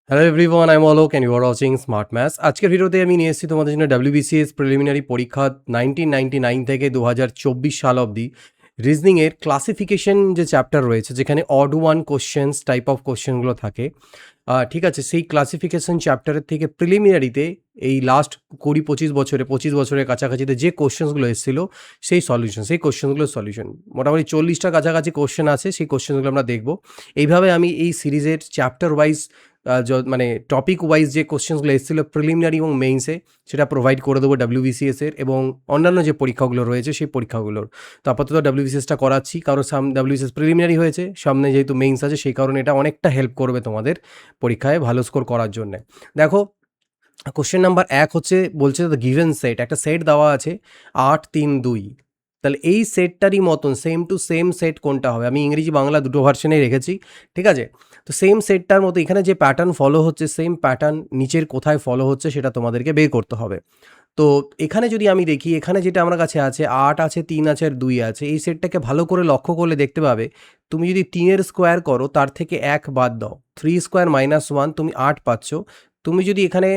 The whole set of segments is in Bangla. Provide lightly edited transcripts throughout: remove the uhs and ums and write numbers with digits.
Hello everyone, I am Alok and you are watching smart maths. আজকের ভিডিওতে আমি নিয়ে এসেছি তোমাদের জন্য WBCS প্রিলিমিনারি পরীক্ষা 1999 থেকে 2024 সাল অবধি রিজনিংয়ের ক্লাসিফিকেশন যে চ্যাপ্টার রয়েছে, যেখানে odd one questions type of কোশ্চেনগুলো থাকে। ঠিক আছে, সেই ক্লাসিফিকেশন চ্যাপ্টারের থেকে প্রিলিমিনারিতে এই লাস্ট 20-25 বছরের কাছাকাছিতে যে কোশ্চেন্সগুলো এসেছিলো সেই কোশ্চেনগুলোর সলিউশন মোটামুটি 40টা কাছাকাছি কোশ্চেন আছে। সেই কোশ্চেনগুলো আমরা দেখব। এইভাবে আমি এই সিরিজের চ্যাপ্টার ওয়াইজ মানে টপিক ওয়াইজ যে কোশ্চেন্সগুলো এসেছিলো প্রিলিমিনারি এবং মেইনসে, সেটা প্রোভাইড করে দেবো WBCS-এর এবং অন্যান্য যে পরীক্ষাগুলো রয়েছে সেই পরীক্ষাগুলোর। তো আপাতত WBCS-টা করাচ্ছি, কারণ WBCS প্রিলিমিনারি হয়েছে, সামনে যেহেতু মেইনস আছে সেই কারণে এটা অনেকটা হেল্প করবে তোমাদের পরীক্ষায় ভালো স্কোর করার জন্যে। দেখো, কোশ্চেন নাম্বার 1 হচ্ছে, বলছে দ্য গিভেন সেট, একটা সেট দেওয়া আছে 8, 3, 2। তাহলে এই সেটটারই মতন সেম টু সেম সেট কোনটা হবে? আমি ইংরেজি বাংলা দুটো ভার্সনেই রেখেছি, ঠিক আছে? তো সেম সেটটার মতো এখানে যে প্যাটার্ন ফলো হচ্ছে, সেম প্যাটার্ন নিচের কোথায় ফলো হচ্ছে সেটা তোমাদেরকে বের করতে হবে। তো এখানে যদি আমি দেখি, এখানে যেটা আমার কাছে আছে 8 আছে, 3 আছে আর 2 আছে। এই সেটটাকে ভালো করে লক্ষ্য করলে দেখতে পাবে, তুমি যদি 3 এর স্কোয়ার করো তার থেকে 1 বাদ দাও, 3 স্কোয়ার মাইনাস 1, তুমি 8 পাচ্ছ। তুমি যদি এখানে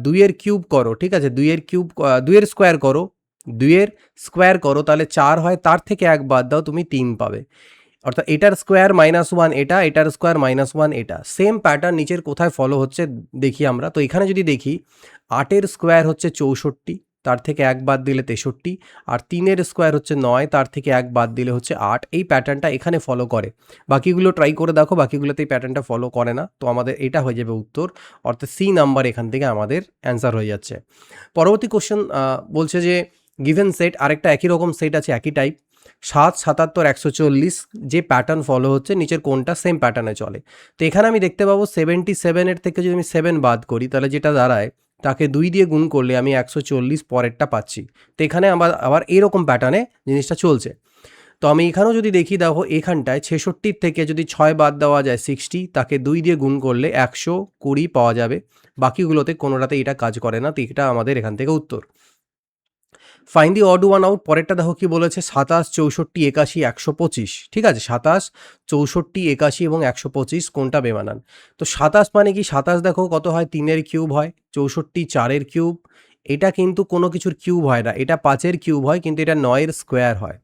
2 এর কিউব করো, ঠিক আছে, 2 এর কিউব 2 এর স্কোয়ার করো, 2 এর স্কোয়ার করো তাহলে 4 হয়, তার থেকে 1 বাদ দাও, তুমি 3 পাবে। অর্থাৎ এটার স্কোয়ার -1 এটা, এটার স্কোয়ার -1 এটা। সেম প্যাটার্ন নিচের কোথায় ফলো হচ্ছে দেখি আমরা। তো এখানে যদি দেখি, 8 এর স্কোয়ার হচ্ছে 64, তার থেকে 1 বাদ দিলে 63, আর 3 এর স্কোয়ার হচ্ছে 9, তার থেকে 1 বাদ দিলে হচ্ছে 8। এই প্যাটার্নটা এখানে ফলো করে। বাকিগুলো ট্রাই করে দেখো, বাকিগুলোতে এই প্যাটার্নটা ফলো করে না। তো আমাদের এটা হয়ে যাবে উত্তর, অর্থাৎ সি নাম্বার এখান থেকে আমাদের অ্যান্সার হয়ে যাচ্ছে। পরবর্তী কোশ্চেন বলছে যে গিভেন সেট, আরেকটা একই রকম সেট আছে, একই টাইপ, 7, 77, 140, যে প্যাটার্ন ফলো হচ্ছে নিচের কোনটা সেম প্যাটার্নে চলে? তো এখানে আমি দেখতে পাবো 77 এর থেকে যদি আমি 7 বাদ করি, তাহলে যেটা দাঁড়ায় তাকে 2 দিয়ে গুণ করলে আমি 140 পরেরটা পাচ্ছি। তো এখানে আবার এরকম প্যাটার্নে জিনিসটা চলছে। তো আমি এখানেও যদি দেখি, দেখো এখানটায় 66 থেকে যদি 6 বাদ দেওয়া যায় 60, তাকে 2 দিয়ে গুণ করলে 120 পাওয়া যাবে। বাকিগুলোতে কোনোটাতে এটা কাজ করে না। তো এটা আমাদের এখান থেকে উত্তর। Find the odd one out, পরেরটা দেখো কি বলেছে, 27, 64, 81, 125। ঠিক আছে, 27, 64, 81 এবং 125 কোনটা বেমানান? তো 27 মানে কি? 27 দেখো কত হয়, 3 এর কিউব হয়। 64 4 এর কিউব। এটা কিন্তু কোনো কিছুর কিউব হয় না, এটা 5 এর কিউব হয়, কিন্তু এটা 9 এর স্কোয়ার হয়।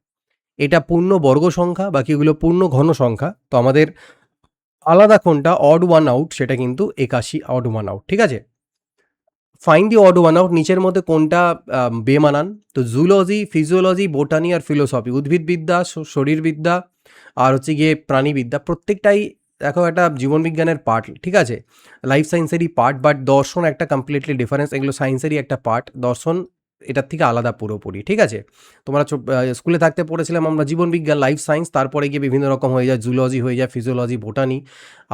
এটা পূর্ণ বর্গ সংখ্যা, বাকিগুলো পূর্ণ ঘন সংখ্যা। তো আমাদের আলাদা কোনটা অড ওয়ান আউট, সেটা কিন্তু 81 অড ওয়ান আউট। ঠিক আছে, find the odd one out, নিচের মধ্যে কোনটা বেমানান? তো জুলজি, ফিজিওলজি, বোটানি আর ফিলোসফি, উদ্ভিদবিদ্যা, শরীরবিদ্যা আর হচ্ছে গিয়ে প্রাণীবিদ্যা, প্রত্যেকটাই দেখো একটা জীবনবিজ্ঞানের পার্ট, ঠিক আছে, লাইফ সায়েন্সেরই পার্ট। বাট দর্শন একটা কমপ্লিটলি ডিফারেন্স, এগুলো সায়েন্সেরই একটা পার্ট, দর্শন এটার থেকে আলাদা পুরোপুরি। ঠিক আছে, তোমরা স্কুলে থাকতে পড়েছিলাম আমরা জীবনবিজ্ঞান, লাইফ সায়েন্স, তারপরে গিয়ে বিভিন্ন রকম হয়ে যায়, জুলজি হয়ে যায়, ফিজিওলজি, বোটানি,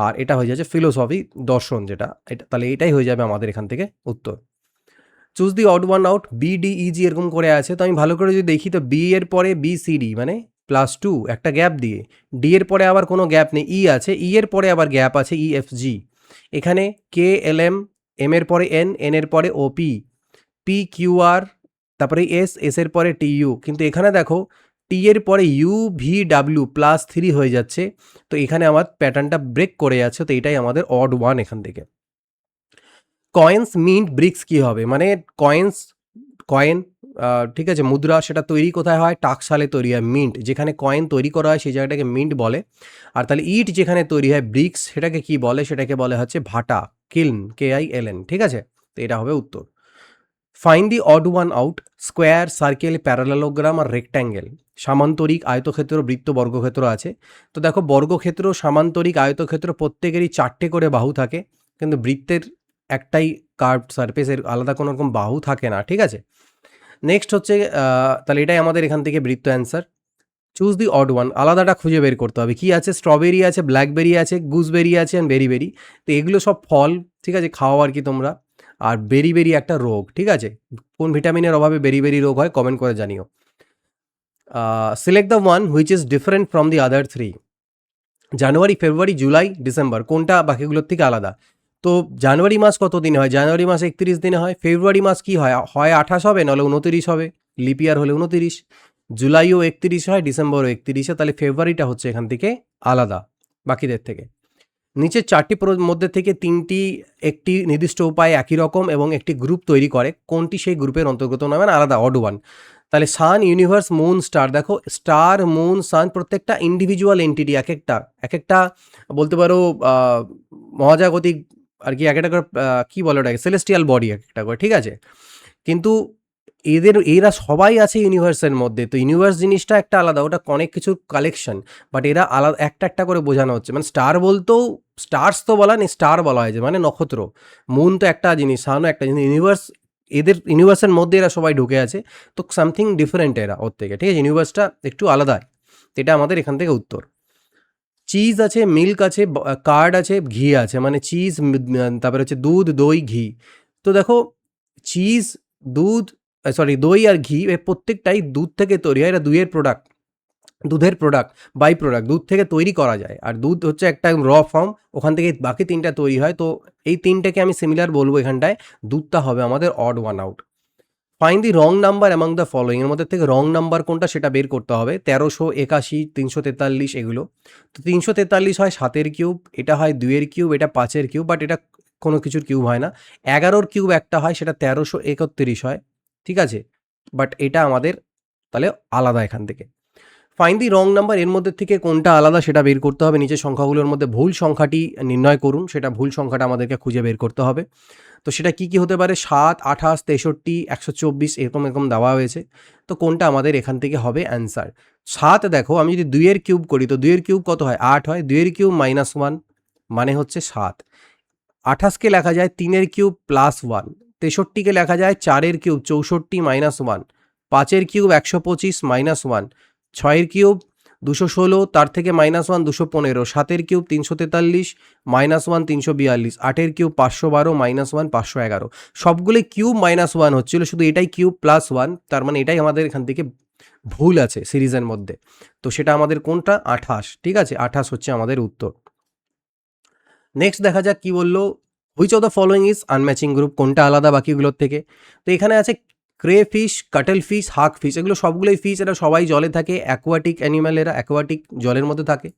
আর এটা হয়ে যাচ্ছে ফিলোসফি, দর্শন যেটা, এটা তাহলে এটাই হয়ে যাবে আমাদের এখান থেকে উত্তর। Choose the odd one out, BDEG এরকম করে আছে। তো আমি ভালো করে যদি দেখি, তো বি এর পরে BCD মানে +2 একটা গ্যাপ দিয়ে, ডি এর পরে আবার কোনো গ্যাপ নেই, ই আছে, ই এর পরে আবার গ্যাপ আছে, EFG। এখানে KLM, এম এর পরে এন, এন এর পরে OP, PQR, তারপরে এস এর পরে TU। কিন্তু এখানে দেখো টি এর পরে UVW +3 হয়ে যাচ্ছে। তো এখানে আমার প্যাটার্নটা ব্রেক করে যাচ্ছে। তো এটাই আমাদের অড ওয়ান এখান থেকে। কয়েন্স, মিন্ট, ব্রিক্স কি হবে? মানে কয়েন্স, কয়েন, ঠিক আছে, মুদ্রা, সেটা তৈরি কোথায় হয়? টাকশালে তৈরি হয়। মিন্ট, যেখানে কয়েন তৈরি করা হয় সেই জায়গাটাকে মিন্ট বলে। আর তাহলে ইট যেখানে তৈরি হয়, ব্রিক্স, সেটাকে কি বলে? সেটাকে বলে হচ্ছে ভাটা, কিলন, KILN। ঠিক আছে, তো এটা হবে উত্তর। Find the odd one out, square, circle, parallelogram আর রেক্ট্যাঙ্গেল, সামান্তরিক, আয়তক্ষেত্র, বৃত্ত, বর্গক্ষেত্র আছে। তো দেখো, বর্গক্ষেত্র, সামান্তরিক, আয়তক্ষেত্র প্রত্যেকেরই 4টে করে বাহু থাকে, কিন্তু বৃত্তের একটাই কার্ভড সারফেসের, আলাদা কোনো রকম বাহু থাকে না। ঠিক আছে, নেক্সট হচ্ছে তাহলে এটাই আমাদের এখান থেকে বৃত্ত answer. Choose the odd one, আলাদাটা খুঁজে বের করতে হবে। কি আছে? স্ট্রবেরি আছে, ব্ল্যাকবেরি আছে, গুজবেরি আছে অ্যান্ড বেরি। তো এগুলো সব ফল, ঠিক আছে, খাওয়া আর কি তোমরা। আর বেরি একটা রোগ। ঠিক আছে, কোন ভিটামিনের অভাবে বেরি রোগ হয় কমেন্ট করে জানিও। Select the one which is different from the other three. January, February, July, December কোনটা বাকিগুলোর থেকে আলাদা? তো জানুয়ারি মাস কত দিনে হয়? জানুয়ারি মাস 31 দিনে হয়। ফেব্রুয়ারি মাস কি হয়? হয় 28 হবে, নাহলে 29 হবে, লিপ ইয়ার হলে 29। জুলাইও 31 হয়, ডিসেম্বরও 31 হয়। তাহলে ফেব্রুয়ারিটা হচ্ছে এখান থেকে আলাদা বাকিদের থেকে। নিচের 4টি মধ্যে থেকে 3টি একটি নির্দিষ্ট উপায়ে একই রকম এবং একটি গ্রুপ তৈরি করে, কোনটি সেই গ্রুপের অন্তর্গত নয়, মানে আলাদা, অড ওয়ান। তাহলে সান, ইউনিভার্স, মুন, স্টার, দেখো স্টার, মুন, সান প্রত্যেকটা ইন্ডিভিজুয়াল এন্টিটি, এক একটা বলতে পারো মহাজাগতিক আর কি, এক একটা করে কী বলে ওটাকে, সেলেস্টিয়াল বডি এক একটা করে, ঠিক আছে। কিন্তু এরা সবাই আছে ইউনিভার্সের মধ্যে, তো ইউনিভার্স জিনিসটা একটা আলাদা, ওটা অনেক কিছুর কালেকশন, বাট এরা আলাদা একটা করে বোঝানো হচ্ছে। মানে স্টার বলতেও স্টার্স তো বলা নেই, স্টার বলা হয়েছে মানে নক্ষত্র। মুন তো একটা জিনিস, সানও একটা জিনিস, ইউনিভার্স, এদের ইউনিভার্সের মধ্যে এরা সবাই ঢুকে আছে, তো সামথিং ডিফারেন্ট এরা ওর থেকে, ঠিক আছে, ইউনিভার্সটা একটু আলাদা। এটা আমাদের এখান থেকে উত্তর। চিজ আছে, মিল্ক আছে, কার্ড আছে, ঘি আছে, মানে চিজ, তারপরে হচ্ছে দুধ, দই, ঘি। তো দেখো চিজ, দুধ, দই আর ঘি এর প্রত্যেকটাই দুধ থেকে তৈরি হয়, এরা দুধের প্রোডাক্ট, বাই প্রোডাক্ট, দুধ থেকে তৈরি করা যায়। আর দুধ হচ্ছে একটা র ফর্ম, ওখান থেকে বাকি 3টা তৈরি হয়। তো এই 3টাকে আমি সিমিলার বলবো এখানটায়, দুধটা হবে আমাদের odd one out. Find the wrong number among the following, এর মধ্যে থেকে রং নাম্বার কোনটা সেটা বের করতে হবে। 1381, 343 এগুলো। তো 343 হয় 7-এর কিউব, এটা হয় 2-এর কিউব, এটা 5-এর কিউব, বাট এটা কোনো কিছুর কিউব হয় না। 11-র কিউব একটা হয়, সেটা 1331 হয়, ঠিক আছে, বাট এটা আমাদের তাহলে আলাদা এখান থেকে। ফাইন্ড দি রং নাম্বার, এর মধ্যে থেকে কোনটা আলাদা সেটা বের করতে হবে। নিচের সংখ্যাগুলোর মধ্যে ভুল সংখ্যাটি নির্ণয় করুন, সেটা ভুল সংখ্যাটা আমাদেরকে খুঁজে বের করতে হবে। তো সেটা কি হতে পারে, 7, 28, 63, 124 এরকম দেওয়া হয়েছে। তো কোনটা আমাদের এখান থেকে হবে অ্যান্সার। 7 দেখো, আমি যদি 2-এর কিউব করি, তো 2-এর কিউব কত হয়, 8 হয়, 2-এর কিউব -1 মানে হচ্ছে 7। 28কে লেখা যায় 3-এর কিউব +1, 63কে লেখা যায় 4-এর কিউব 64 -1, 5-এর কিউব 125 -1, 6-এর কিউব 216, তার থেকে -1 215, 7-এর কিউব 343 -1 342, 8-এর কিউব 512 -1 511। সবগুলোই কিউব -1 হচ্ছিল, শুধু এটাই কিউব +1, তার মানে এটাই আমাদের এখান থেকে ভুল আছে সিরিজের মধ্যে। তো সেটা আমাদের কোনটা, 28, ঠিক আছে, 28 হচ্ছে আমাদের উত্তর। নেক্সট দেখা যাক কি বললো, which of the following is unmatching group, কোনটা আলাদা বাকিগুলোর থেকে। তো এখানে আছে crayfish, cuttlefish, hake fish, এগুলো সবগুলোই ফিশ, এরা সবাই জলে থাকে, অ্যাকোয়াটিক অ্যানিম্যাল, এরা অ্যাকোয়াটিক জলের মধ্যে থাকে।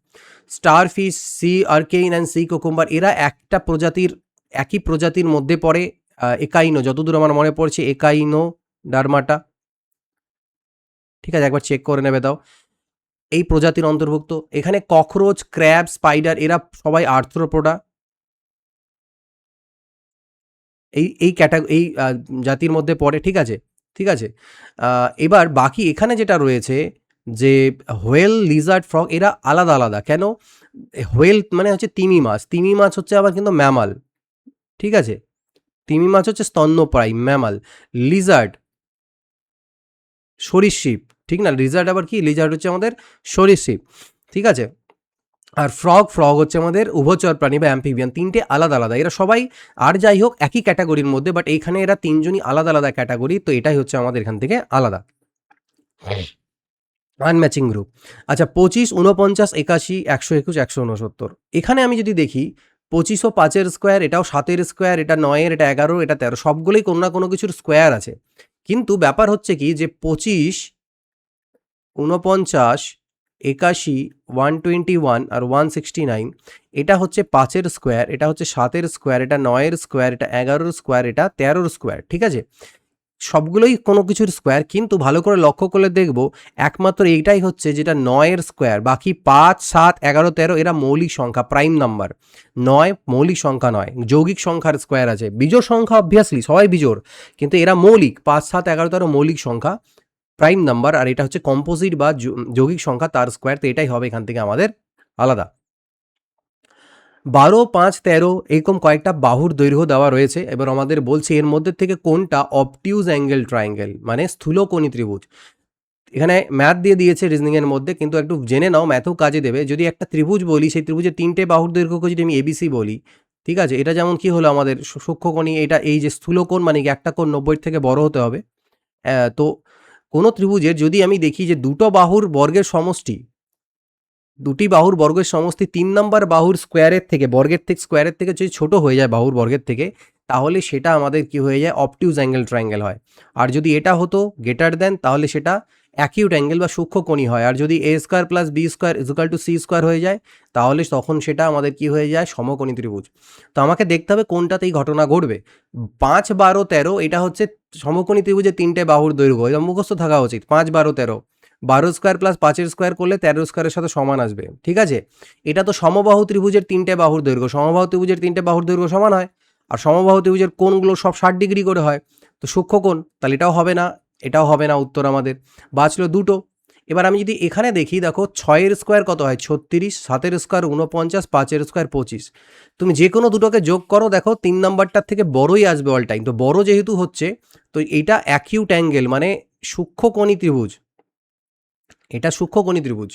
Starfish, sea urchin and sea cucumber, এরা একই প্রজাতির মধ্যে পড়ে, একাইনো, যতদূর আমার মনে পড়ছে একাইনো ডার্মাটা, ঠিক আছে, একবার চেক করে নেবে দাও, এই প্রজাতির অন্তর্ভুক্ত। এখানে ককরোচ, ক্র্যাব, স্পাইডার, এরা সবাই আর্থ্রোপোডা, এই জাতির মধ্যে পড়ে, ঠিক আছে, ঠিক আছে। এবার বাকি এখানে যেটা রয়েছে, যে হোয়েল, লিজার্ড, ফ্রগ, এরা আলাদা আলাদা কেন। হোয়েল মানে হচ্ছে তিমি মাছ হচ্ছে আবার কিন্তু ম্যামাল, ঠিক আছে, তিমি মাছ হচ্ছে স্তন্যপ্রায়ী ম্যামাল। লিজার্ড সরীসৃপ, ঠিক না, লিজার্ড আবার কি, লিজার্ড হচ্ছে আমাদের সরীসৃপ, ঠিক আছে। আর ফ্রগ হচ্ছে আমাদের উভচর প্রাণী বা অ্যাম্ফিবিয়ান, 3টে আলাদা আলাদা, এরা সবাই আর যাই হোক একই ক্যাটাগরির মধ্যে, বাট এইখানে এরা 3জনই আলাদা আলাদা ক্যাটাগরি, তো এটাই হচ্ছে আমাদের এখান থেকে আলাদা আনম্যাচিং গ্রুপ। আচ্ছা, 25, 49, 81, 121, 169, এখানে আমি যদি দেখি 25 ও 5-এর স্কোয়ার, এটাও 7-এর স্কোয়ার, এটা 9-এর, এটা 11, এটা 13, সবগুলোই কোনো না কোনো কিছুর স্কোয়ার আছে। কিন্তু ব্যাপার হচ্ছে কি, যে 25, 49, 81, 121 আর 169, এটা হচ্ছে 5-এর স্কোয়ার, এটা হচ্ছে 7-এর স্কোয়ার, এটা 9-এর স্কোয়ার, এটা 11-এর স্কোয়ার, এটা 13-এর স্কোয়ার, ঠিক আছে, সবগুলোই কোনো কিছুর স্কোয়ার। কিন্তু ভালো করে লক্ষ্য করলে দেখব একমাত্র এইটাই হচ্ছে যেটা 9-এর স্কোয়ার, বাকি 5, 7, 11, 13 এরা মৌলিক সংখ্যা, প্রাইম নাম্বার। 9 মৌলিক সংখ্যা নয়, যৌগিক সংখ্যার স্কোয়ার আছে, বিজোড় সংখ্যা অবভিয়াসলি সবাই বিজোড়, কিন্তু এরা মৌলিক, 5, 7, 11, 13 মৌলিক সংখ্যা, প্রাইম নাম্বার, আর এটা হচ্ছে কম্পোজিট বা যৌগিক সংখ্যা, তার স্কোয়ার, তো এটাই হবে এখান থেকে আমাদের আলাদা। 12, 5, 13 এরকম কয়েকটা বাহুর দৈর্ঘ্য দেওয়া রয়েছে। এবার আমাদের বলছে এর মধ্যে থেকে কোনটা অবটিউজ অ্যাঙ্গেল ট্রায়াঙ্গেল, মানে স্থূলকোণী ত্রিভুজ। এখানে ম্যাথ দিয়ে দিয়েছে রিজনিংয়ের মধ্যে, কিন্তু একটু জেনে নাও, ম্যাথও কাজে দেবে। যদি একটা ত্রিভুজ বলি, সেই ত্রিভুজের 3টে বাহুর দৈর্ঘ্যকে যদি আমি এবিসি বলি, ঠিক আছে, এটা যেমন কি হলো আমাদের সূক্ষ্মকোণী, এটা এই যে স্থূলকোণ মানে কি, একটা কোণ 90 থেকে বড় হতে হবে। তো কোনো ত্রিভুজের যদি আমি দেখি যে দুটি বাহুর বর্গের সমষ্টি 3 নম্বর বাহুর স্কোয়ারের থেকে, স্কোয়ারের থেকে যদি ছোট হয়ে যায় বাহুর বর্গের থেকে, তাহলে সেটা আমাদের কি হয়ে যায়, অবটিউজ অ্যাঙ্গেল ট্রায়াঙ্গেল হয়। আর যদি এটা হতো গ্রেটার দেন, তাহলে সেটা অ্যাকিউট অ্যাঙ্গেল বা সূক্ষ্মকোণী হয়। আর যদি a square plus b square equal to c square হয়ে যায়, তাহলে তখন সেটা আমাদের কি হয়ে যায়, সমকোণী ত্রিভুজ। তো আমাকে দেখতে হবে কোনটাতে এই ঘটনা ঘটবে। 5, 12, 13 এটা হচ্ছে সমকোণী ত্রিভুজের 3টে বাহুর দৈর্ঘ্য, এটা মুখস্থ থাকা উচিত। 5, 12, 13, 12 স্কোয়ার প্লাস 5 স্কোয়ার করলে 13 স্কোয়ারের সাথে সমান আসবে, ঠিক আছে। এটা তো সমবাহু ত্রিভুজের 3টে বাহুর দৈর্ঘ্য, সমবাহু ত্রিভুজের 3টে বাহুর দৈর্ঘ্য সমান হয়, আর সমবাহু ত্রিভুজের কোণগুলো সব 60 ডিগ্রি করে হয়, তো সূক্ষ্মকোণ, তাহলে এটাও হবে না, এটাও হবে না, উত্তর আমাদের বাঁচলো দুটো। এবার আমি যদি এখানে দেখি, দেখো 6 স্কোয়ার কত হয় 36, 7 স্কোয়ার 49, 5 স্কোয়ার 25। তুমি যে কোনো দুটোকে যোগ করো, দেখো 3 নাম্বারটার থেকে বড়ই আসবে অল টাইম। তো বড় যেহেতু হচ্ছে, তো এইটা অ্যাকিউট অ্যাঙ্গেল মানে সূক্ষ্মকোণী ত্রিভুজ, এটা সূক্ষ্মকোণী ত্রিভুজ।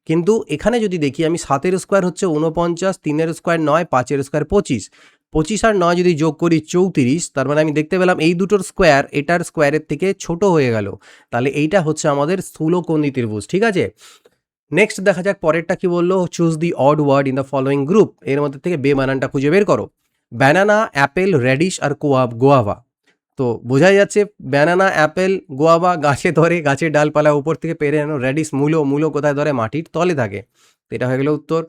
কিন্তু এখানে যদি দেখি আমি, 7 স্কোয়ার হচ্ছে 49, 3 স্কোয়ার 9, 5 স্কোয়ার 25, 25 আর 9 যদি যোগ করি 34, তার মানে আমি দেখতে পেলাম এই দুটোর স্কোয়ার এটার স্কোয়ারের থেকে ছোট হয়ে গেল, তাহলে এইটা হচ্ছে আমাদের স্থূলকোণী ত্রিভুজ, ঠিক আছে। নেক্সট দেখা যাক পরেরটা কি বললো, choose the odd word in the following group, এর মধ্যে থেকে বেমানানটা খুঁজে বের করো। ব্যানানা, অ্যাপেল, রেডিশ আর গোয়াভা। তো বোঝাই যাচ্ছে ব্যানানা, অ্যাপেল, গোয়াভা গাছে ধরে, গাছের ডালপালা উপর থেকে পেরে আনো। রেডিশ মূলো কোথায় ধরে, মাটির তলে থাকে। তো এটা হয়ে গেল উত্তর।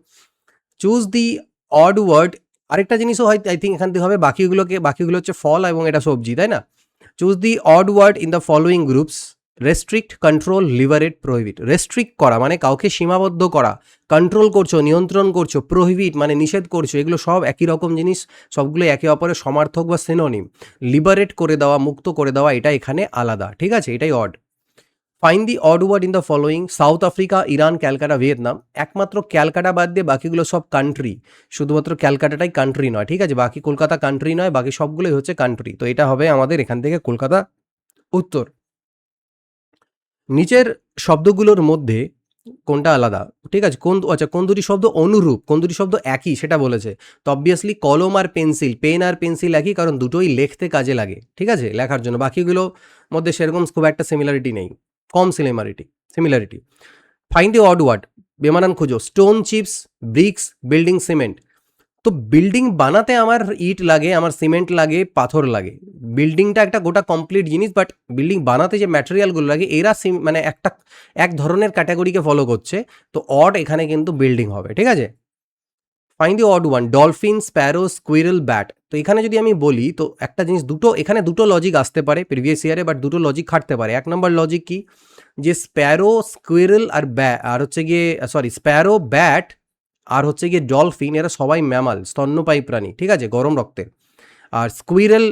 চুজ দি অড ওয়ার্ড, আরেকটা জিনিসও হয় আই থিঙ্ক এখান থেকে হবে, বাকিগুলো হচ্ছে ফল এবং এটা সবজি, তাই না। Choose the odd word in the following groups, restrict, control, liberate, prohibit. Restrict করা মানে কাউকে সীমাবদ্ধ করা, কন্ট্রোল করছো, নিয়ন্ত্রণ করছো, প্রোহিবিট মানে নিষেধ করছো, এগুলো সব একই রকম জিনিস, সবগুলো একে অপরের সমার্থক বা সিনোনিম। লিবারেট করে দেওয়া, মুক্ত করে দেওয়া, এটা এখানে আলাদা, ঠিক আছে, এটাই odd. Find the odd word in the following, South Africa, Iran, Calcutta, Vietnam. একমাত্র ক্যালকাটা বাদ দিয়ে বাকিগুলো সব কান্ট্রি, শুধুমাত্র ক্যালকাটাটাই কান্ট্রি নয়, ঠিক আছে, বাকি কলকাতা কান্ট্রি নয়, বাকি সবগুলোই হচ্ছে কান্ট্রি। তো এটা হবে আমাদের এখান থেকে কলকাতা উত্তর। নিচের শব্দগুলোর মধ্যে কোনটা আলাদা, ঠিক আছে, কোন দুটি শব্দ অনুরূপ, কোন দুটি শব্দ একই সেটা বলেছে। তো অবভিয়াসলি কলম আর পেন্সিল, পেন আর পেন্সিল একই, কারণ দুটোই লিখতে কাজে লাগে, ঠিক আছে, লেখার জন্য। বাকিগুলো মধ্যে সেরকম খুব একটা সিমিলারিটি নেই, কম similarity. Find the odd word, বেমানান খুঁজো। Stone chips, bricks, building, cement. তো বিল্ডিং বানাতে আমার ইট লাগে, আমার সিমেন্ট লাগে, পাথর লাগে। বিল্ডিংটা একটা গোটা কমপ্লিট জিনিস, বাট বিল্ডিং বানাতে যে ম্যাটেরিয়ালগুলো লাগে এরা মানে এক ধরনের ক্যাটাগরিকে ফলো করছে। তো অড এখানে কিন্তু বিল্ডিং হবে, ঠিক আছে। Find the odd one, dolphin, Sparrow, squirrel, bat. তো এখানে যদি আমি বলি, তো একটা জিনিস, এখানে দুটো লজিক আসতে পারে প্রিভিয়াস ইয়ারে, বাট দুটো লজিক খাটতে পারে। এক নম্বর লজিক কি, যে স্প্যারো, স্কুইরেল আর হচ্ছে গিয়ে স্প্যারো, ব্যাট আর হচ্ছে গিয়ে ডলফিন, এরা সবাই ম্যামাল, স্তন্যপায়ী প্রাণী, ঠিক আছে, গরম রক্তের। আর স্কুইরেল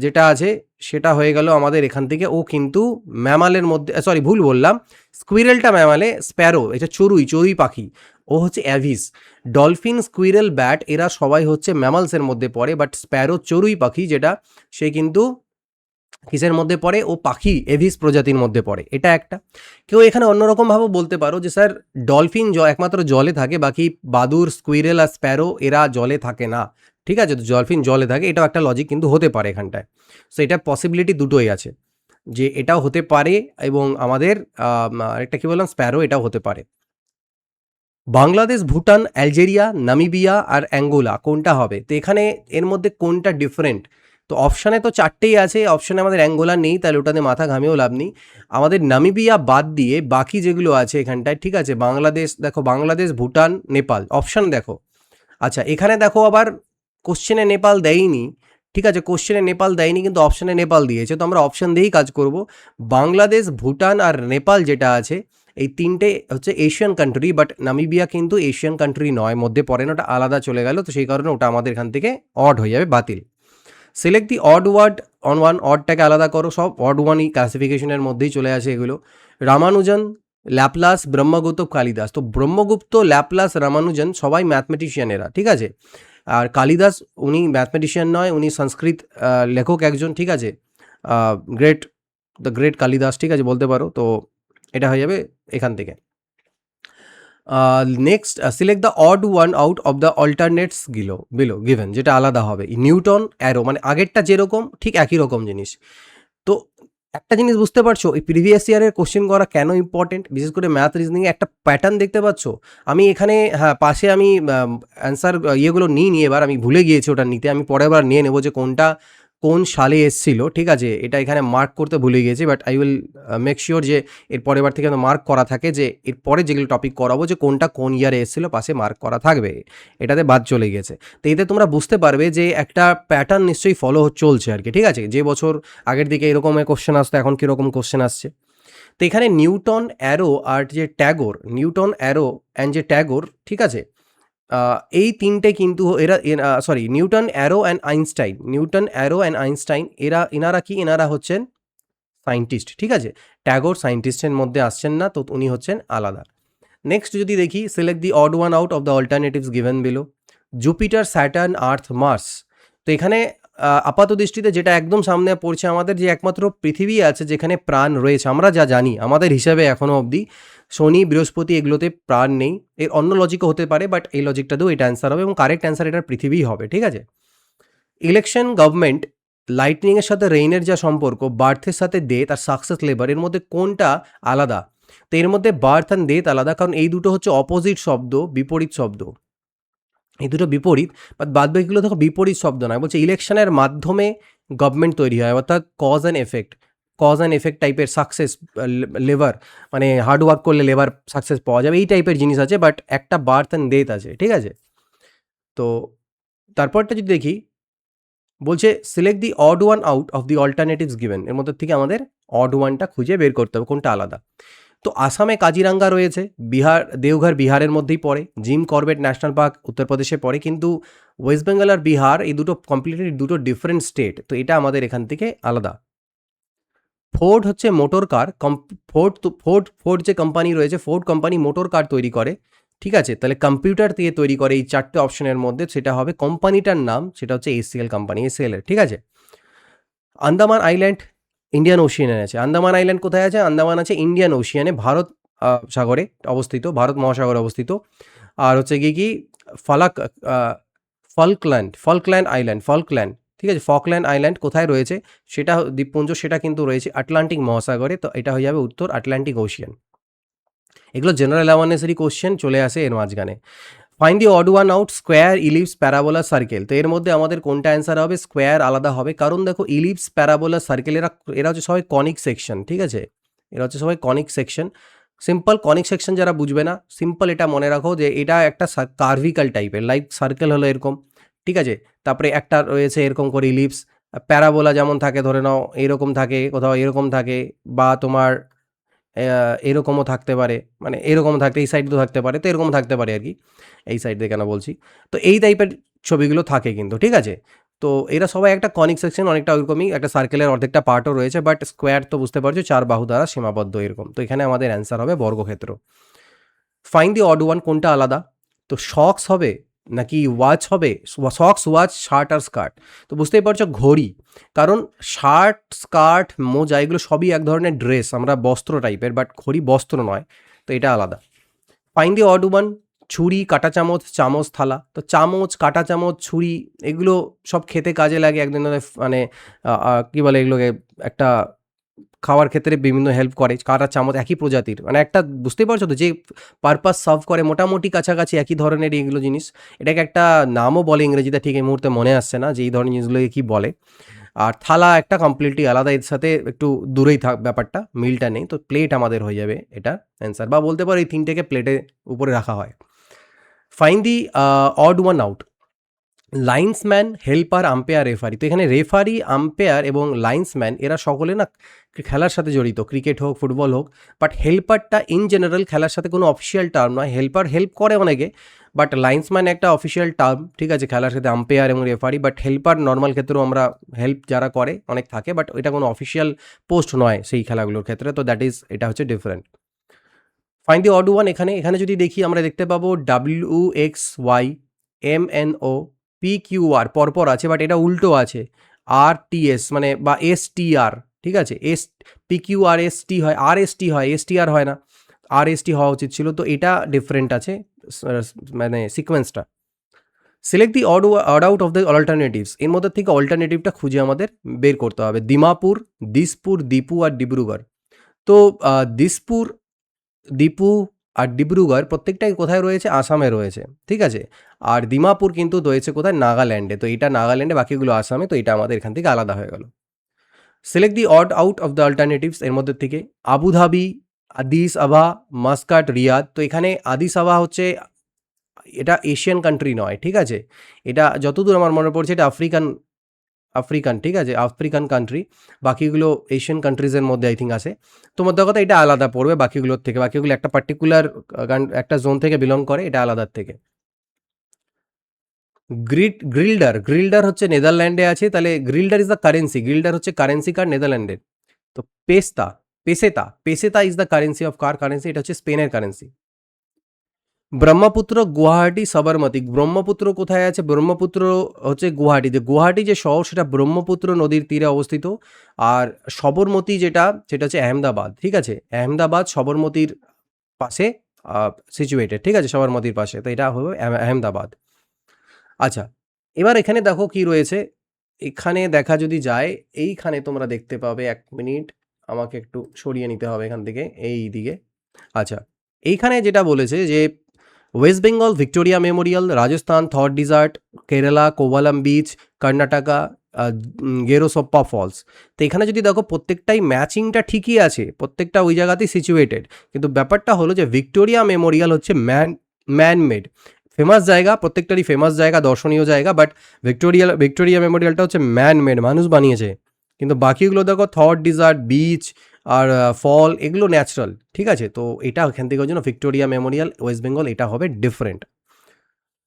যেটা আছে সেটা হয়ে গেল আমাদের এখান থেকে, ও কিন্তু ম্যামালের মধ্যে, ভুল বললাম, স্কুইরেলটা ম্যামালে, স্প্যারো এটা চড়ুই পাখি, ও হচ্ছে অ্যাভিস। ডলফিন, স্কুইরেল, ব্যাট এরা সবাই হচ্ছে ম্যামালসের মধ্যে পড়ে, বাট স্প্যারো চড়ুই পাখি যেটা, সে কিন্তু কিসের মধ্যে পড়ে, ও পাখি এভিস প্রজাতির মধ্যে পড়ে, এটা একটা। কেউ এখানে অন্যরকমভাবে বলতে পারো যে স্যার ডলফিন একমাত্র জলে থাকে, বাকি বাদুর, স্কুইরেল আর স্প্যারো এরা জলে থাকে না, ঠিক আছে, তো ডলফিন জলে থাকে, এটাও একটা লজিক কিন্তু হতে পারে এখানটায়। সো এটা পসিবিলিটি দুটোই আছে, যে এটাও হতে পারে, এবং আমাদের একটা কি বললাম, স্প্যারো, এটাও হতে পারে। বাংলাদেশ, ভুটান, আলজেরিয়া, নামিবিয়া আর অ্যাঙ্গোলা কোনটা হবে? তো এখানে এর মধ্যে কোনটা ডিফারেন্ট? তো অপশানে তো 4টেই আছে, অপশানে আমাদের অ্যাঙ্গোলা নেই, তাহলে ওটাতে মাথা ঘামিয়েও লাভ নেই। আমাদের নামিবিয়া বাদ দিয়ে বাকি যেগুলো আছে এখানটায়, ঠিক আছে, বাংলাদেশ দেখো, বাংলাদেশ, ভুটান, নেপাল, অপশান দেখো। আচ্ছা এখানে দেখো আবার কোশ্চেনে নেপাল দেয়নি, ঠিক আছে, কোশ্চেনে নেপাল দেয়নি, কিন্তু অপশানে নেপাল দিয়েছে, তো আমরা অপশান দিয়েই কাজ করব। বাংলাদেশ, ভুটান আর নেপাল যেটা আছে, এই 3টে হচ্ছে এশিয়ান কান্ট্রি, বাট নামিবিয়া কিন্তু এশিয়ান কান্ট্রি নয়, মধ্যে পড়ে না, ওটা আলাদা চলে গেল, তো সেই কারণে ওটা আমাদের এখান থেকে অড হয়ে যাবে, বাতিল। Select the odd word on one, অডটাকে আলাদা করো, সব অড ওয়ানই ক্লাসিফিকেশনের মধ্যেই চলে আসে এগুলো। রামানুজন, ল্যাপলাস, ব্রহ্মগুপ্ত, কালিদাস। তো ব্রহ্মগুপ্ত, ল্যাপলাস, রামানুজন সবাই ম্যাথমেটিশিয়ানেরা, ঠিক আছে। আর কালিদাস উনি ম্যাথমেটিশিয়ান নয়, উনি সংস্কৃত লেখক একজন, ঠিক আছে, দ্য গ্রেট কালিদাস, ঠিক আছে, বলতে পারো। তো এটা হয়ে যাবে এখান থেকে। Next, select the odd one out of the alternates below given, যেটা আলাদা হবে। নিউটন, অ্যারো, মানে আগেরটা যেরকম ঠিক একই রকম জিনিস। তো একটা জিনিস বুঝতে পারছো, এই প্রিভিয়াস ইয়ারের কোশ্চেন করা কেন ইম্পর্টেন্ট, বিশেষ করে ম্যাথ রিজনিংয়ে একটা প্যাটার্ন দেখতে পাচ্ছ। আমি এখানে পাশে আমি অ্যান্সার ইয়েগুলো নিয়ে এবার আমি ভুলে গিয়েছি ওটা নিতে, আমি পরের বার নিয়ে নেবো যে কোনটা কোন সালে এসছিল, ঠিক আছে? এটা এখানে মার্ক করতে ভুলে গিয়েছি, but I will make sure যে এর পরের বার থেকে মার্ক করা থাকে, যে এর পরে যেগুলো টপিক করাবো যে কোনটা কোন ইয়ারে এসছিল পাশে মার্ক করা থাকবে। এটাতে বাদ চলে গেছে। তো এতে তোমরা বুঝতে পারবে যে একটা প্যাটার্ন নিশ্চয়ই ফলো চলছে আর কি, ঠিক আছে? যে বছর আগের দিকে এরকমের কোশ্চেন আসতো, এখন কীরকম কোশ্চেন আসছে। তো এখানে নিউটন, অ্যারো আর যে ট্যাগোর, নিউটন, অ্যারো অ্যান্ড যে ট্যাগোর, ঠিক আছে? এই তিনটে কিন্তু sorry, Newton, arrow and Einstein, Newton, arrow and Einstein, এনারা কি, এনারা হচ্ছেন সায়েন্টিস্ট, ঠিক আছে? ট্যাগোর সায়েন্টিস্টের মধ্যে আসছেন না, তো উনি হচ্ছেন আলাদা। নেক্সট যদি দেখি, select the odd one out of the alternatives given below. Jupiter, Saturn, Earth, Mars. তো এখানে আপাত দৃষ্টিতে যেটা একদম সামনে পড়ছে আমাদের, যে একমাত্র পৃথিবী আছে যেখানে প্রাণ রয়েছে, আমরা যা জানি আমাদের হিসাবে এখনও অবধি। শনি, বৃহস্পতি এগুলোতে প্রাণ নেই। এর অন্য লজিকও হতে পারে, বাট এই লজিকটাতেও এটা অ্যান্সার হবে, এবং কারেক্ট অ্যান্সার এটার পৃথিবীই হবে, ঠিক আছে? ইলেকশন, গভর্নমেন্ট, লাইটনিংয়ের সাথে রেইনের যা সম্পর্ক, বার্থের সাথে ডেথ আর সাকসেস লেবার, এর মধ্যে কোনটা আলাদা? তো এর মধ্যে বার্থ অ্যান্ড ডেথ আলাদা, কারণ এই দুটো হচ্ছে অপোজিট শব্দ, বিপরীত শব্দ। এই দুটো বিপরীত, বাট বাদবাকিগুলো দেখো বিপরীত শব্দ নয়। বলছে ইলেকশনের মাধ্যমে গভর্নমেন্ট তৈরি হয়, অর্থাৎ cause and effect, cause and effect টাইপের সাকসেস, লেবার মানে হার্ড ওয়ার্ক করলে লেবার সাকসেস পাওয়া যাবে, এই টাইপের জিনিস আছে, বাট একটা বার্থ অ্যান্ড ডেথ আছে, ঠিক আছে? তো তারপরটা যদি দেখি, বলছে select the odd one out of the alternatives given, এর মধ্যে থেকে আমাদের অড ওয়ানটা খুঁজে বের করতে হবে কোনটা আলাদা। তো আসামে কাজিরাঙ্গা রয়েছে, দেওঘর বিহারের মধ্যেই পড়ে, জিম করবেট ন্যাশনাল পার্ক উত্তরপ্রদেশে পড়ে, কিন্তু ওয়েস্ট বেঙ্গল আর বিহার এই দুটো কমপ্লিটলি দুটো ডিফারেন্ট স্টেট, তো এটা আমাদের এখান থেকে আলাদা। ফোর্ড হচ্ছে মোটর কার, ফোর্ড যে কোম্পানি রয়েছে, ফোর্ড কোম্পানি মোটর কার তৈরি করে, ঠিক আছে? তাহলে কম্পিউটার দিয়ে তৈরি করে এই চারটে অপশনের মধ্যে, সেটা হবে কোম্পানিটার নাম, সেটা হচ্ছে এসিএল কোম্পানি, এসিএল এর, ঠিক আছে? আন্দামান আইল্যান্ড ইন্ডিয়ান ওশিয়ানে আছে। আন্দামান আইল্যান্ড কোথায় আছে? আন্দামান আছে ইন্ডিয়ান ওশিয়ানে, ভারত সাগরে অবস্থিত, ভারত মহাসাগরে অবস্থিত। আর হচ্ছে গিয়ে কি, ফালাক ফলকল্যান্ড আইল্যান্ড, ফলকল্যান্ড, ঠিক আছে? ফকল্যান্ড আইল্যান্ড কোথায় রয়েছে? সেটা দ্বীপপুঞ্জ, সেটা কিন্তু রয়েছে আটলান্টিক মহাসাগরে, তো এটা হয়ে যাবে উত্তর আটলান্টিক ওশিয়ান। এগুলো জেনারেল অ্যাওয়ারনেসেরই কোশ্চেন চলে আসে এর মাঝখানে। Find the odd one out, square, ellipse, parabola, circle. তো এর মধ্যে আমাদের কোনটা অ্যান্সার হবে? স্কোয়ার আলাদা হবে, কারণ দেখো ইলিপস, প্যারাবোলা, সার্কেল এরা হচ্ছে সবাই কনিক সেকশন, ঠিক আছে? এরা হচ্ছে সবাই conic section. Simple conic section যারা বুঝবে না, সিম্পল এটা মনে রাখো যে এটা একটা কার্ভিক্যাল টাইপের, লাইক সার্কেল হলো এরকম, ঠিক আছে? তারপরে একটা রয়েছে এরকম করে ইলিপস, প্যারাবোলা যেমন থাকে ধরে নাও এরকম থাকে, কোথাও এরকম থাকে, বা তোমার এরকমও থাকতে পারে, মানে এরকম থাকতে এই সাইড তো থাকতে পারে, তো এরকম থাকতে পারে আর কি, এই সাইড দিয়ে কেন বলছি। তো এই টাইপের ছবিগুলো থাকে কিন্তু, ঠিক আছে? তো এরা সবাই একটা কনিক সেকশন, অনেকটা ওইরকমই, একটা সার্কেলের অর্ধেকটা পার্টও রয়েছে, বাট স্কোয়ার তো বুঝতে পারছো চার বাহু দ্বারা সীমাবদ্ধ এরকম। তো এখানে আমাদের অ্যান্সার হবে বর্গক্ষেত্র। ফাইন্ড দি অড ওয়ান, কোনটা আলাদা? তো শক্স হবে নাকি ওয়াচ হবে? সক্স, ওয়াচ, শার্ট আর স্কার্ট। তো বুঝতেই পারছো ঘড়ি, কারণ শার্ট, স্কার্ট, মোজা এগুলো সবই এক ধরনের ড্রেস, আমরা বস্ত্র টাইপের, বাট ঘড়ি বস্ত্র নয়, তো এটা আলাদা। ফাইন্ড দি অড ওয়ান, ছুরি, কাঁটা চামচ, চামচ, থালা। তো চামচ, কাঁটা চামচ, ছুরি এগুলো সব খেতে কাজে লাগে, এক ধরনের মানে কী বলে এগুলোকে, একটা খাওয়ার ক্ষেত্রে বিভিন্ন হেল্প করে। কাঁটা চামচ একই প্রজাতির, মানে একটা বুঝতেই পারছো তো, যে পারপাস সার্ভ করে মোটামুটি কাছাকাছি একই ধরনের এগুলো জিনিস। এটাকে একটা নামও বলে ইংরেজিতে, ঠিক এই মুহূর্তে মনে আসছে না যে এই ধরনের জিনিসগুলোকে কী বলে। আর থালা একটা কমপ্লিটলি আলাদা, এর সাথে একটু দূরেই ব্যাপারটা, মিলটা নেই। তো প্লেট আমাদের হয়ে যাবে এটা অ্যান্সার, বা বলতে পারো এই তিনটেকে প্লেটের উপরে রাখা হয়। Find the odd one out, linesman, helper, umpire, referee. তো এখানে রেফারি, আম্পায়ার এবং লাইন্সম্যান এরা সকলে না খেলার সাথে জড়িত, ক্রিকেট হোক, ফুটবল হোক, বাট হেল্পারটা ইন জেনারেল খেলার সাথে কোনো অফিসিয়াল টার্ম নয়। হেল্পার হেল্প করে অনেকে, বাট লাইন্সম্যান একটা অফিসিয়াল টার্ম, ঠিক আছে, খেলার সাথে আম্পায়ার এবং রেফারি। বাট হেল্পার নর্মাল ক্ষেত্রেও আমরা হেল্প যারা করে অনেক থাকে, বাট এটা কোনো অফিসিয়াল পোস্ট নয় সেই খেলাগুলোর ক্ষেত্রে। তো দ্যাট ইজ, এটা হচ্ছে different. Find the odd one, এখানে যদি দেখি আমরা দেখতে পাবো WXY, MNO, PQR পরপর আছে, বাট এটা উল্টো আছে, RTS মানে বা STR, ঠিক আছে? PQRST হয়, RST হয়, STR হয় না, RST হওয়া উচিত ছিল। তো এটা ডিফারেন্ট আছে মানে সিকোয়েন্সটা। Select the odd out of the alternatives, এর মধ্যে থেকে অল্টারনেটিভটা খুঁজে আমাদের বের করতে হবে। দিমাপুর, দিসপুর, দীপু আর ডিব্রুগড়। তো দিসপুর, দীপু, আর ডিব্রুগড় প্রত্যেকটাই কোথায় রয়েছে? আসামে রয়েছে, ঠিক আছে? আর দিমাপুর কিন্তু রয়েছে কোথায়? নাগাল্যান্ডে। তো এটা নাগাল্যান্ডে, বাকিগুলো আসামে। তো এটা আমাদের এখান থেকে আলাদা হয়ে গেল। Select the odd out of the alternatives এর মধ্যে থেকে। আবুধাবি, আদিস আবা, মাস্কাট, রিয়াদ। তো এখানে আদিস আবা হচ্ছে, এটা এশিয়ান কান্ট্রি নয়, ঠিক আছে? এটা যতদূর আমার মনে পড়ছে এটা আফ্রিকান, ঠিক আছে? African country. বাকিগুলো এশিয়ান কান্ট্রিজের মধ্যে আই থিঙ্ক আসে। তো মোদ্দা কথা এটা আলাদা পড়বে বাকিগুলোর থেকে। বাকিগুলো একটা পার্টিকুলার একটা জোন থেকে বিলং করে, এটা আলাদার থেকে। গ্রিল্ডার হচ্ছে নেদারল্যান্ডে আছে, তাহলে guilder is the currency. Guilder হচ্ছে কারেন্সি কার নেদারল্যান্ডের। তো peseta is the currency of কার কারেন্সি? এটা হচ্ছে স্পেনের কারেন্সি। ব্রহ্মপুত্র, গুয়াহাটি, সবরমতী। ব্রহ্মপুত্র কোথায় আছে? ব্রহ্মপুত্র হচ্ছে গুয়াহাটিতে। গুয়াহাটি যে শহর সেটা ব্রহ্মপুত্র নদীর তীরে অবস্থিত। আর সবরমতী যেটা, সেটা হচ্ছে আহমেদাবাদ, ঠিক আছে? আহমেদাবাদ সবরমতীর পাশে সিচুয়েটেড, ঠিক আছে? সবরমতীর পাশে। তো এটা হবে আহমেদাবাদ। আচ্ছা, এবার এখানে দেখো কি রয়েছে। এখানে দেখা যদি যায়, এইখানে তোমরা দেখতে পাবে, এক মিনিট আমাকে একটু সরিয়ে নিতে হবে এখান থেকে, এই দিকে। আচ্ছা, এইখানে যেটা বলেছে যে West Bengal Victoria Memorial, Rajasthan Thar desert, Kerala Kovalam beach, Karnataka Gerosoppa falls. তো এখানে যদি দেখো প্রত্যেকটাই ম্যাচিংটা ঠিকই আছে, প্রত্যেকটা ওই জায়গাতেই সিচুয়েটেড। কিন্তু ব্যাপারটা হলো যে ভিক্টোরিয়া মেমোরিয়াল হচ্ছে ম্যানমেড ফেমাস জায়গা, প্রত্যেকটারই ফেমাস জায়গা, দর্শনীয় জায়গা। বাট ভিক্টোরিয়া মেমোরিয়ালটা হচ্ছে ম্যানমেড, মানুষ বানিয়েছে। কিন্তু বাকিগুলো দেখো থর ডিজার্ট, বিচ আর ফল, এগুলো ন্যাচারাল, ঠিক আছে? তো এটা এখান থেকে ওই জন্য ভিক্টোরিয়া মেমোরিয়াল ওয়েস্ট বেঙ্গল এটা হবে ডিফারেন্ট।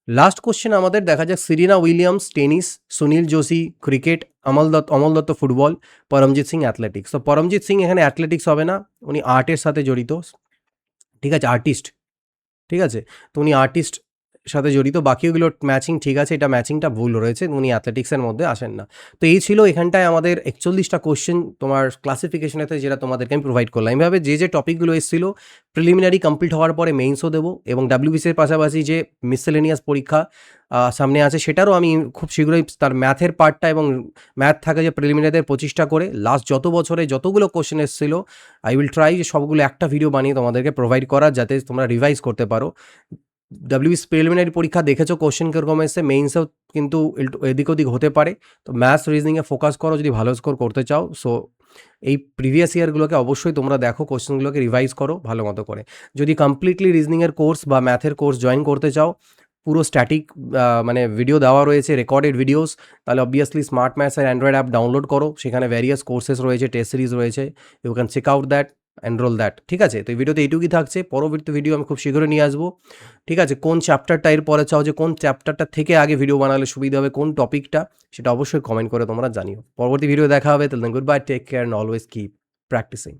লাস্ট কোশ্চেন আমাদের দেখা যাক। Serena Williams tennis, Sunil Joshi cricket, Amal Dutta football, Paramjit Singh athletics. তো পরমজিৎ সিং এখানে অ্যাথলেটিক্স হবে না, উনি আর্টের সাথে জড়িত, ঠিক আছে? আর্টিস্ট, ঠিক আছে? তো উনি আর্টিস্ট সাথে জড়িত। বাকিগুলো ম্যাচিং ঠিক আছে, এটা ম্যাচিংটা ভুল রয়েছে, উনি অ্যাথলেটিক্সের মধ্যে আসেন না। তো এই ছিল এখানটায় আমাদের 41টা কোশ্চেন তোমার ক্লাসিফিকেশনেতে, যেটা তোমাদেরকে আমি প্রোভাইড করলাম। এইভাবে যে টপিকগুলো এসেছিলো প্রিলিমিনারি কমপ্লিট হওয়ার পরে মেইনসও দেবো, এবং ডাব্লিউবিসির পাশাপাশি যে মিসেলেনিয়াস পরীক্ষা সামনে আছে সেটারও আমি খুব শীঘ্রই তার ম্যাথের পার্টটা, এবং ম্যাথ থাকে যে প্রিলিমিনারিদের 25টা করে, লাস্ট যত বছরে যতগুলো কোশ্চেন এসেছিলো আই উইল ট্রাই যে সবগুলো একটা ভিডিও বানিয়ে তোমাদেরকে প্রোভাইড করার, যাতে তোমরা রিভাইজ করতে পারো। ডাব্লিউবিসি প্রিলিমিনারি পরীক্ষা দেখেছো কোশ্চেন কীরকম এসে, মেইনসেও কিন্তু এদিক ওদিক হতে পারে। তো ম্যাথস রিজনিংয়ে ফোকাস করো যদি ভালো স্কোর করতে চাও। সো এই প্রিভিয়াস ইয়ারগুলোকে অবশ্যই তোমরা দেখো, কোশ্চেনগুলোকে রিভাইজ করো ভালো মতো করে। যদি কমপ্লিটলি রিজনিংয়ের কোর্স বা ম্যাথের কোর্স জয়েন করতে চাও, পুরো স্ট্যাটিক মানে ভিডিও দেওয়া রয়েছে, রেকর্ডেড ভিডিওস, তাহলে অবভিয়াসলি স্মার্ট ম্যাথসের অ্যান্ড্রয়েড অ্যাপ ডাউনলোড করো। সেখানে ভ্যারিয়াস কোর্সেস রয়েছে, টেস্ট সিরিজ রয়েছে, you can check out that, enroll that, ঠিক আছে? তো এই ভিডিওতে এইটুকুই থাকছে। পরবর্তী ভিডিও আমি খুব শীঘ্রই নিয়ে আসবো, ঠিক আছে? কোন চ্যাপ্টারটা এর পরে চাও, যে কোন চ্যাপ্টারটা থেকে আগে ভিডিও বানালে সুবিধা হবে, কোন টপিকটা, সেটা অবশ্যই কমেন্ট করে তোমরা জানিও। পরবর্তী ভিডিও দেখা হবে। তাহলে good bye, take care, and always keep practising.